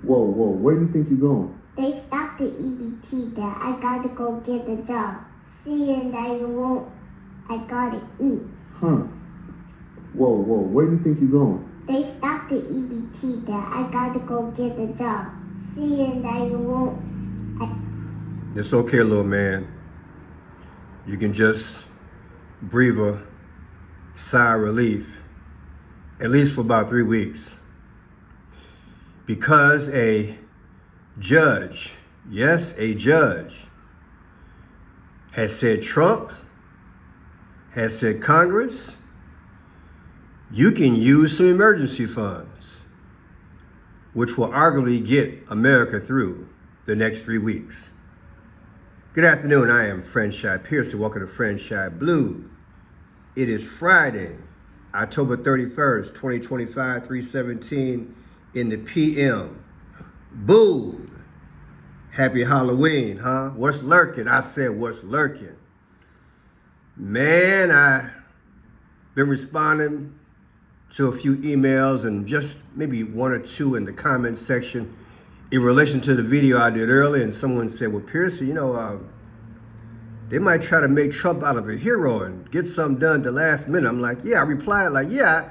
Whoa, where do you think you're going? They stopped the EBT there. I gotta go get a job. Seeing that you won't, I gotta eat. Huh. Whoa, where do you think you're going? They stopped the EBT there. I gotta go get a job. Seeing that you won't, It's okay, little man. You can just breathe a sigh of relief, at least for about 3 weeks. Because a judge, yes, a judge, has said Trump, has said Congress, you can use some emergency funds, which will arguably get America through the next 3 weeks. Good afternoon, I am Franchise Pearson. Welcome to Franchise Blue. It is Friday, October 31st, 2025, 3:17 in the PM. Boo! Happy Halloween, huh? What's lurking? I said, what's lurking? Man, I've been responding to a few emails and just maybe one or two in the comment section in relation to the video I did earlier. And someone said, well, Pearson, they might try to make Trump out of a hero and get something done at the last minute. I'm like, yeah, I replied like, yeah,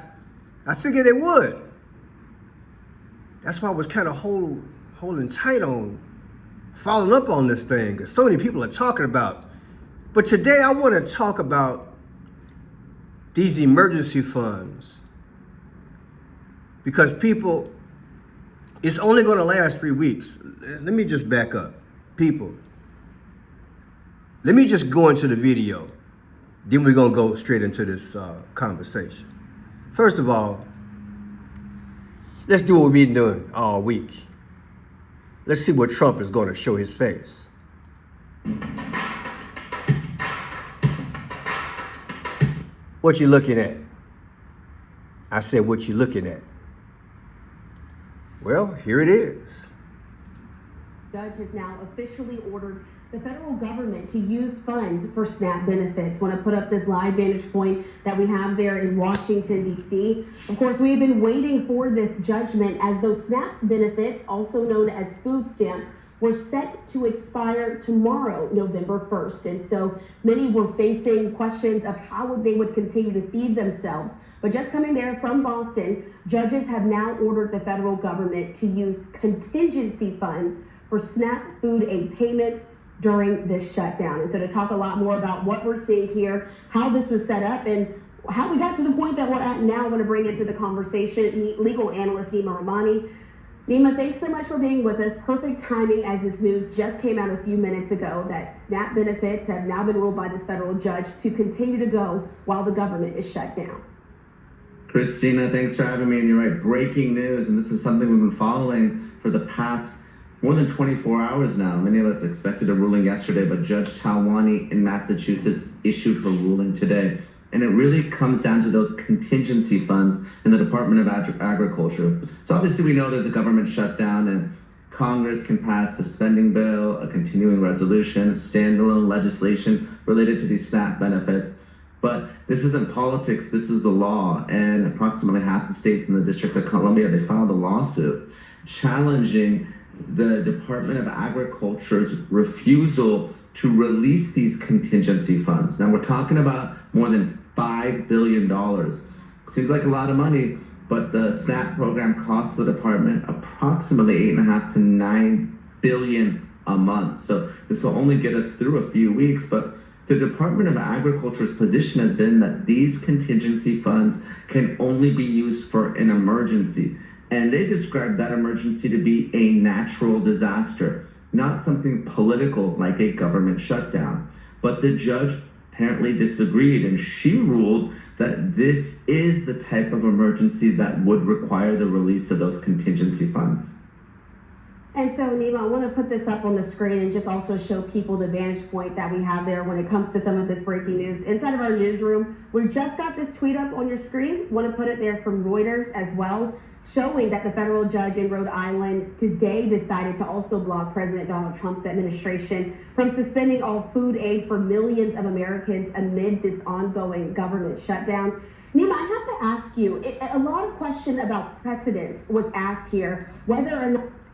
I figured they would. That's why I was kind of holding tight on following up on this thing, because so many people are talking about. But today I want to talk about these emergency funds, because people, it's only going to last 3 weeks. Let me just back up. People, let me just go into the video. Then we're going to go straight into this conversation. First of all, let's do what we've been doing all week. Let's see what Trump is going to show his face. What you looking at? I said, what you looking at? Well, here it is. The judge has now officially ordered the federal government to use funds for SNAP benefits. Want to put up this live vantage point that we have there in Washington, D.C. Of course, we have been waiting for this judgment, as those SNAP benefits, also known as food stamps, were set to expire tomorrow, November 1st. And so many were facing questions of how they would continue to feed themselves. But just coming there from Boston, judges have now ordered the federal government to use contingency funds for SNAP food aid payments during this shutdown. And so to talk a lot more about what we're seeing here, how this was set up, and how we got to the point that we're at now, I'm going to bring into the conversation legal analyst Nima Rahmani. Nima, thanks so much for being with us. Perfect timing, as this news just came out a few minutes ago that SNAP benefits have now been ruled by this federal judge to continue to go while the government is shut down. Christina, thanks for having me. And you're right, breaking news, and this is something we've been following for the past more than 24 hours now. Many of us expected a ruling yesterday, but Judge Talwani in Massachusetts issued her ruling today. And it really comes down to those contingency funds in the Department of Agriculture. So obviously we know there's a government shutdown, and Congress can pass a spending bill, a continuing resolution, standalone legislation related to these SNAP benefits. But this isn't politics, this is the law. And approximately half the states in the District of Columbia, they filed a lawsuit challenging the Department of Agriculture's refusal to release these contingency funds. Now we're talking about more than $5 billion. Seems like a lot of money, but the SNAP program costs the department approximately $8.5 to $9 billion a month. So this will only get us through a few weeks, but the Department of Agriculture's position has been that these contingency funds can only be used for an emergency. And they described that emergency to be a natural disaster, not something political like a government shutdown. But the judge apparently disagreed, and she ruled that this is the type of emergency that would require the release of those contingency funds. And so, Nima, I want to put this up on the screen and just also show people the vantage point that we have there when it comes to some of this breaking news. Inside of our newsroom, we just got this tweet up on your screen. Want to put it there from Reuters as well, showing that the federal judge in Rhode Island today decided to also block President Donald Trump's administration from suspending all food aid for millions of Americans amid this ongoing government shutdown. Nima, I have to ask you, a lot of question about precedents was asked here, whether or not...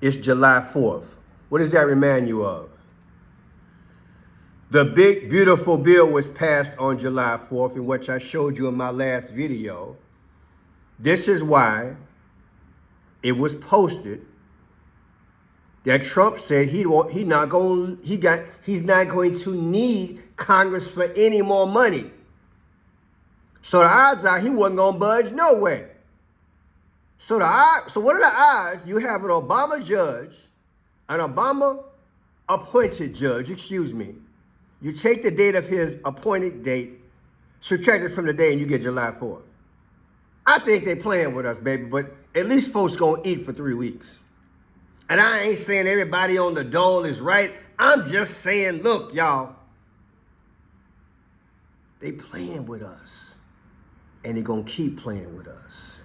It's July 4th. What does that remind you of? The big, beautiful bill was passed on July 4th, in which I showed you in my last video. This is why it was posted that Trump said he's not going to need Congress for any more money. So the odds are he wasn't going to budge no way. So what are the odds? You have an Obama judge, an Obama appointed judge, excuse me. You take the date of his appointed date, subtract it from the day, and you get July 4th. I think they playing with us, baby, but at least folks gonna eat for 3 weeks. And I ain't saying everybody on the dole is right. I'm just saying, look, y'all, they playing with us. And they gonna keep playing with us.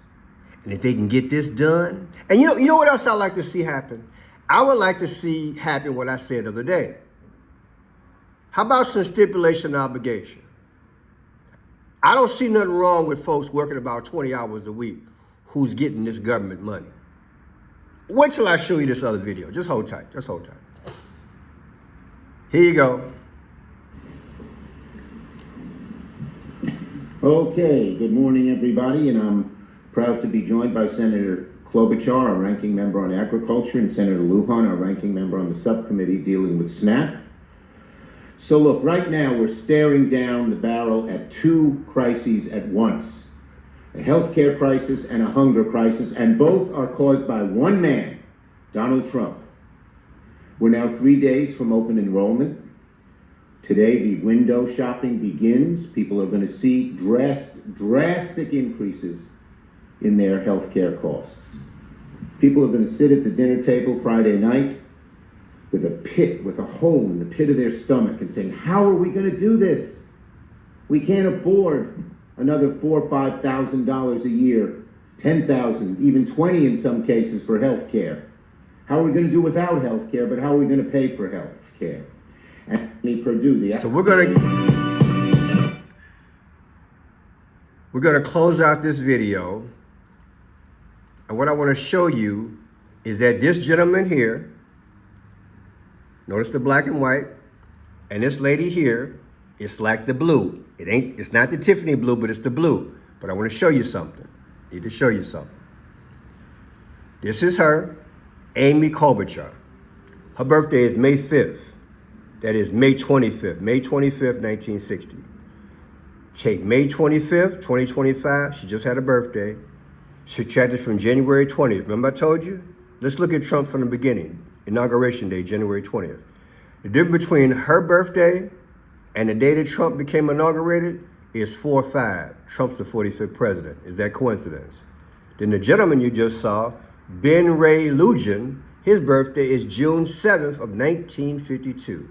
And if they can get this done, and you know what else I like to see happen? I would like to see happen what I said the other day. How about some stipulation obligation? I don't see nothing wrong with folks working about 20 hours a week who's getting this government money. Wait till I show you this other video. Just hold tight. Just hold tight. Here you go. Okay, good morning, everybody, and I'm proud to be joined by Senator Klobuchar, our ranking member on agriculture, and Senator Lujan, our ranking member on the subcommittee dealing with SNAP. So look, right now we're staring down the barrel at two crises at once. A healthcare crisis and a hunger crisis, and both are caused by one man, Donald Trump. We're now 3 days from open enrollment. Today, the window shopping begins. People are going to see drastic increases in their healthcare costs. People are going to sit at the dinner table Friday night with a hole in the pit of their stomach and saying, how are we going to do this? We can't afford another $4,000 or $5,000 a year, $10,000, even $20,000 in some cases for health care. How are we going to do without health care, but how are we going to pay for health care? Anthony Perdue, so we're gonna close out this video, and what I want to show you is that this gentleman here, notice the black and white, and this lady here, it's like the blue. It's not the Tiffany blue, but it's the blue. But I want to show you something. Need to show you something. This is her, Amy Klobuchar. Her birthday is May 5th. That is May 25th, May 25th, 1960. Take May 25th, 2025, she just had a birthday. Subtract it from January 20th. Remember I told you? Let's look at Trump from the beginning. Inauguration Day, January 20th. The difference between her birthday and the day that Trump became inaugurated is 4-5. Trump's the 45th president. Is that coincidence? Then the gentleman you just saw, Ben Ray Lujan, his birthday is June 7th of 1952.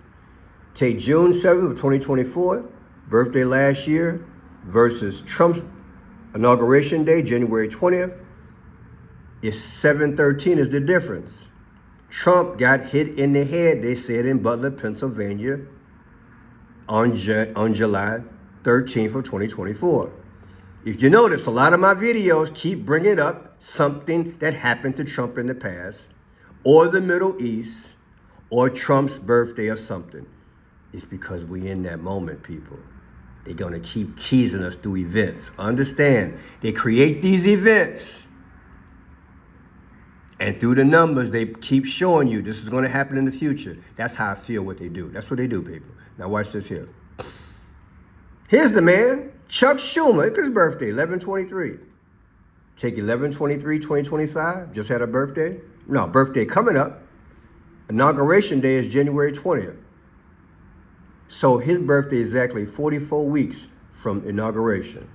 Take June 7th of 2024, birthday last year, versus Trump's inauguration day, January 20th. It's 7/13 is the difference. Trump got hit in the head, they said, in Butler, Pennsylvania on July 13th of 2024. If you notice, a lot of my videos keep bringing up something that happened to Trump in the past, or the Middle East, or Trump's birthday or something. It's because we in that moment, people. They're going to keep teasing us through events. Understand, they create these events. And through the numbers, they keep showing you this is going to happen in the future. That's how I feel what they do. That's what they do, people. Now watch this here. Here's the man, Chuck Schumer. It's his birthday, 11/23. Take 11/23/2025. Just had a birthday. No, birthday coming up. Inauguration day is January 20th. So his birthday is exactly 44 weeks from inauguration.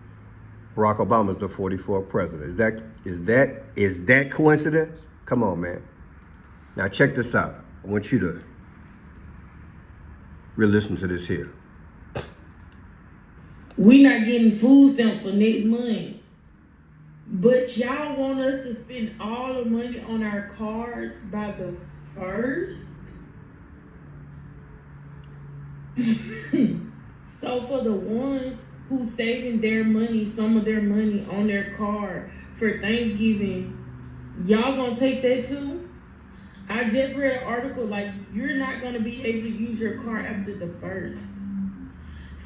Barack Obama's the 44th president. Is that coincidence? Come on, man. Now check this out. I want you to really listen to this here. We not getting food stamps for next month. But y'all want us to spend all the money on our cards by the 1st? So for the ones who saving their money, some of their money on their card for Thanksgiving, y'all gonna take that too? I just read an article like you're not going to be able to use your car after the 1st.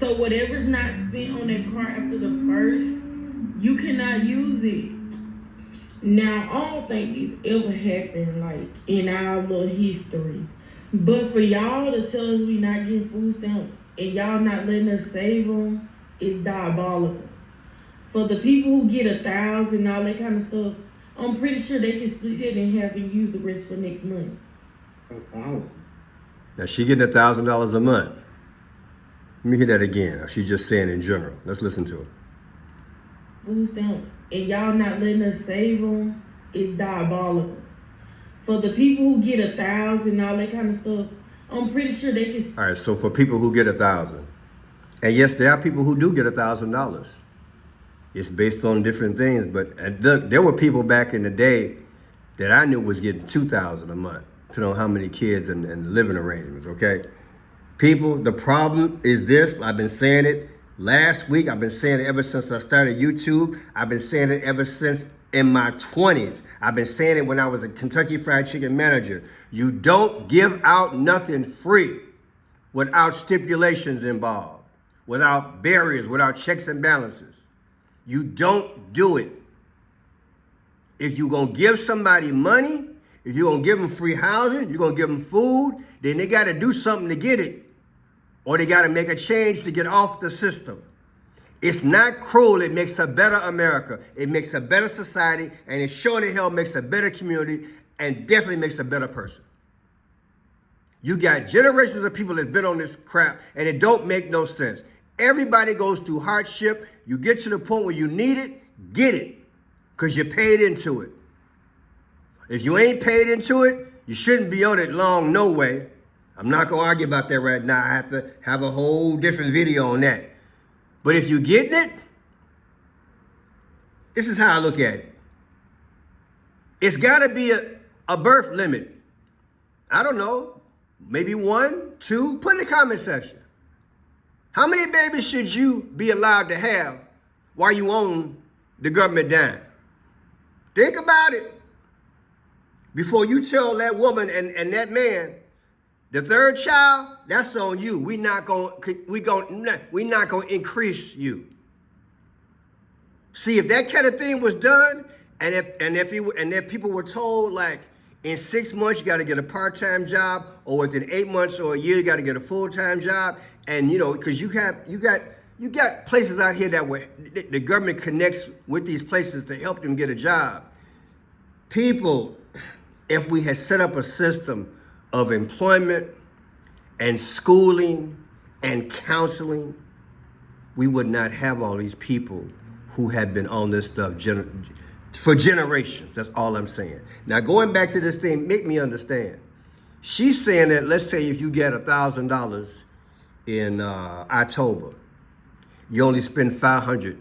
So whatever's not spent on that car after the 1st, you cannot use it. Now, I don't think this ever happened like in our little history. But for y'all to tell us we not getting food stamps and y'all not letting us save them is diabolical. For the people who get 1,000 and all that kind of stuff, I'm pretty sure they can split that in half and use the rest for next month. 1,000. Now she getting $1,000 a month. Let me hear that again. She's just saying in general. Let's listen to it. Food stamps and y'all not letting us save them is diabolical. For the people who get 1,000 and all that kind of stuff, I'm pretty sure they can. All right, so for people who get 1,000, and yes, there are people who do get $1,000. It's based on different things, but look, there were people back in the day that I knew was getting $2,000 a month, depending on how many kids and living arrangements. Okay, people, the problem is this. I've been saying it last week. I've been saying it ever since I started YouTube. I've been saying it ever since in my 20s. I've been saying it when I was a Kentucky Fried Chicken manager. You don't give out nothing free without stipulations involved, without barriers, without checks and balances. You don't do it. If you're going to give somebody money, if you're going to give them free housing, you're going to give them food, then they got to do something to get it. Or they got to make a change to get off the system. It's not cruel. It makes a better America. It makes a better society, and it sure the hell makes a better community, and definitely makes a better person. You got generations of people that's been on this crap, and it don't make no sense. Everybody goes through hardship. You get to the point where you need it, get it, because you paid into it. If you ain't paid into it, you shouldn't be on it long, no way. I'm not going to argue about that right now. I have to have a whole different video on that. But if you're getting it, this is how I look at it. It's got to be a birth limit. I don't know, maybe 1, 2, put in the comment section. How many babies should you be allowed to have while you own the government dime? Think about it. Before you tell that woman and that man, the 3rd child, that's on you. We're not gonna increase you. See, if that kind of thing was done, and if people were told like in 6 months you got to get a part-time job, or within 8 months or a year you got to get a full-time job, and you know, because you got places out here that where the government connects with these places to help them get a job. People, if we had set up a system of employment and schooling and counseling, we would not have all these people who have been on this stuff for generations. That's all I'm saying. Now, going back to this thing, make me understand. She's saying that, let's say if you get $1,000 in October, you only spend $500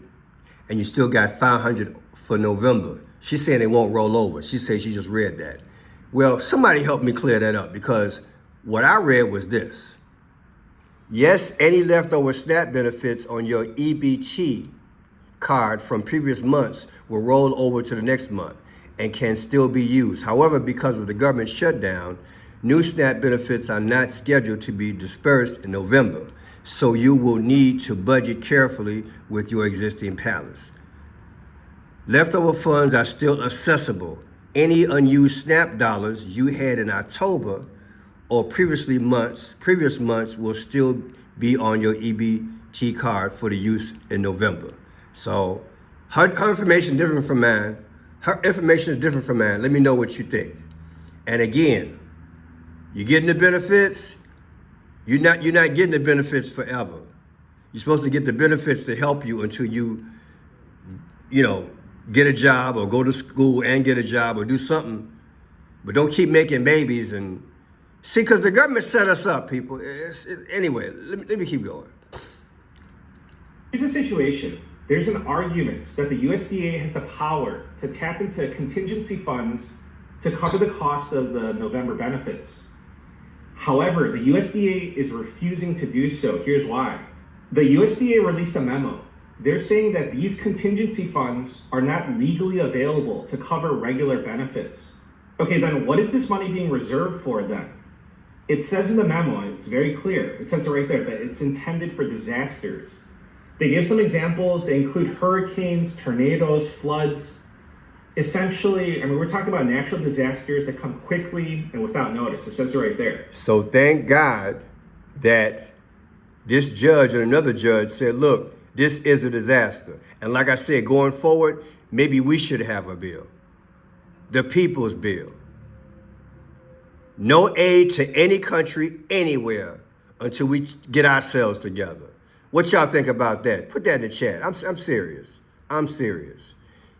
and you still got $500 for November. She's saying it won't roll over. She says she just read that. Well, somebody help me clear that up, because what I read was this. Yes, any leftover SNAP benefits on your EBT card from previous months will roll over to the next month and can still be used. However, because of the government shutdown, new SNAP benefits are not scheduled to be dispersed in November, so you will need to budget carefully with your existing balance. Leftover funds are still accessible. Any unused SNAP dollars you had in October or previous months will still be on your EBT card for the use in November. So her information is different from mine. Her information is different from mine. Let me know what you think. And again, you're getting the benefits. You're not getting the benefits forever. You're supposed to get the benefits to help you until you get a job or go to school and get a job or do something. But don't keep making babies and see, because the government set us up, people. Anyway, let me keep going. Here's the situation. There's an argument that the USDA has the power to tap into contingency funds to cover the cost of the November benefits. However, the USDA is refusing to do so. Here's why. The USDA released a memo. They're saying that these contingency funds are not legally available to cover regular benefits. Okay, then what is this money being reserved for then? It says in the memo, it's very clear, it says it right there, that it's intended for disasters. They give some examples. They include hurricanes, tornadoes, floods. Essentially, I mean, we're talking about natural disasters that come quickly and without notice. It says it right there. So thank God that this judge and another judge said, look, this is a disaster. And like I said, going forward, maybe we should have a bill. The people's bill. No aid to any country anywhere until we get ourselves together. What y'all think about that? Put that in the chat. I'm serious. I'm serious.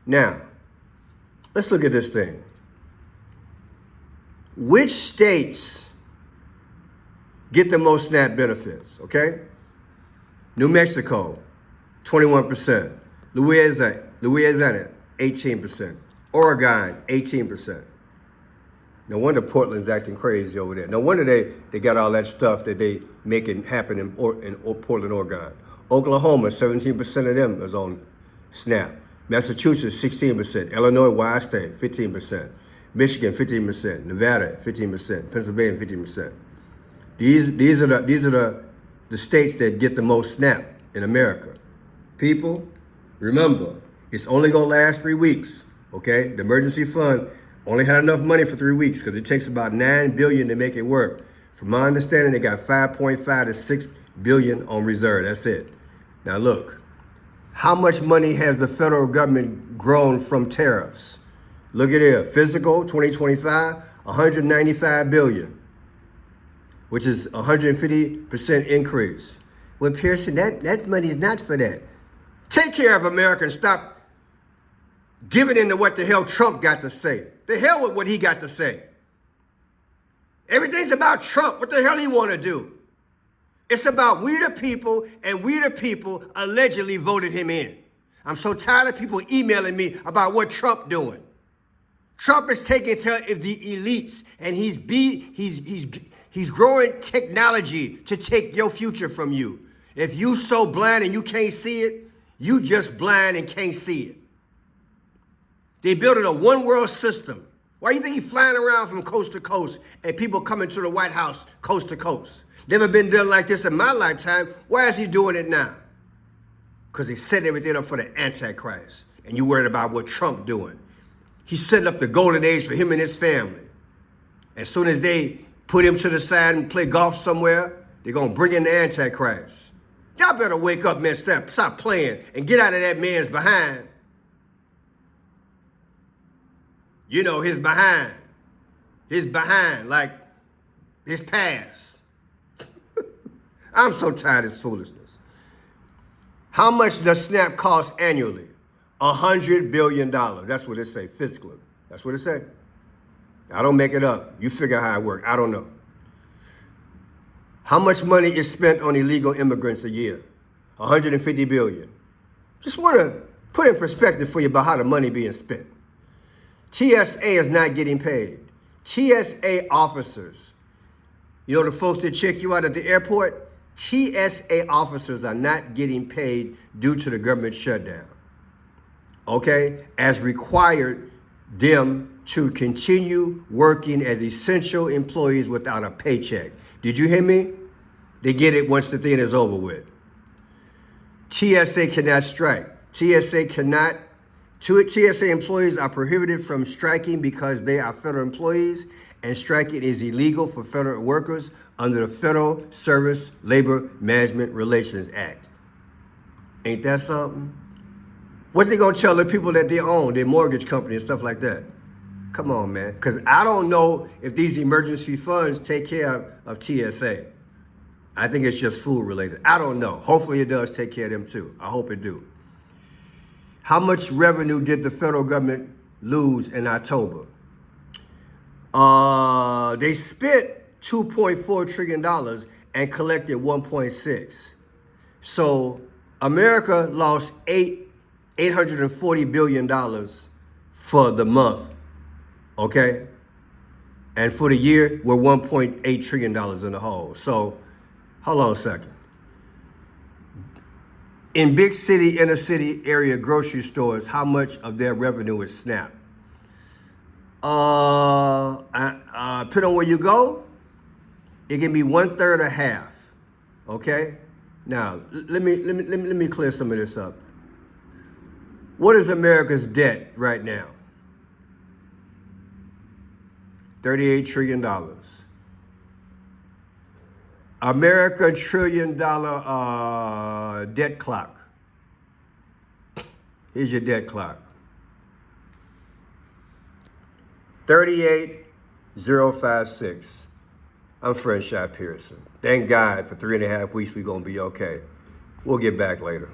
Now, let's look at this thing. Which states get the most SNAP benefits, okay? New Mexico, 21%. Louisiana, 18%. Oregon, 18%. No wonder Portland's acting crazy over there. No wonder they got all that stuff that they making happen in Portland, Oregon. Oklahoma, 17% of them is on SNAP. Massachusetts, 16%. Illinois, where I stay, 15%. Michigan, 15%. Nevada, 15%. Pennsylvania, 15%. These are the states that get the most SNAP in America. People, remember, it's only gonna last 3 weeks. Okay, the emergency fund only had enough money for 3 weeks because it takes about $9 billion to make it work. From my understanding, they got 5.5 to 6 billion on reserve. That's it. Now look, how much money has the federal government grown from tariffs? Look at here, fiscal 2025, 195 billion, which is 150% increase. Well, Pearson, that money is not for that. Take care of America and stop giving into what the hell Trump got to say. The hell with what he got to say. Everything's about Trump. What the hell he want to do? It's about we the people, and we the people allegedly voted him in. I'm so tired of people emailing me about what Trump doing. Trump is taking care of the elites, and he's growing technology to take your future from you. If you so blind and you can't see it, you just blind and can't see it. They building a one world system. Why do you think he's flying around from coast to coast and people coming to the White House coast to coast? Never been done like this in my lifetime. Why is he doing it now? Because he set everything up for the Antichrist. And you worried about what Trump doing. He's setting up the golden age for him and his family. As soon as they put him to the side and play golf somewhere, they're going to bring in the Antichrist. Y'all better wake up, man. Stop playing and get out of that man's behind. You know, his behind, like his past. I'm so tired of this foolishness. How much does SNAP cost annually? $100 billion. That's what it say, fiscally. That's what it say. I don't make it up. You figure how it works. I don't know. How much money is spent on illegal immigrants a year? $150 billion. Just want to put in perspective for you about how the money being spent. TSA is not getting paid. TSA officers, you know the folks that check you out at the airport? TSA officers are not getting paid due to the government shutdown. Okay? As required them to continue working as essential employees without a paycheck. Did you hear me? They get it once the thing is over with. TSA cannot strike. TSA employees are prohibited from striking because they are federal employees, and striking is illegal for federal workers under the Federal Service Labor Management Relations Act. Ain't that something? What they gonna tell the people that they own, their mortgage company and stuff like that? Come on, man. Because I don't know if these emergency funds take care of TSA. I think it's just food related. I don't know. Hopefully it does take care of them too. I hope it do. How much revenue did the federal government lose in October? They spent $2.4 trillion and collected 1.6. So America lost $840 billion for the month, okay? And for the year, we're $1.8 trillion in the hole. So hold on a second. In big city, inner city area grocery stores, how much of their revenue is SNAP? depending on where you go, it can be 1/3 or half. Okay? Now, let me clear some of this up. What is America's debt right now? $38 trillion. America $1 trillion debt clock. Here's your debt clock. 38056. I'm Fred Shot Pearson. Thank God for 3.5 weeks we're going to be okay. We'll get back later.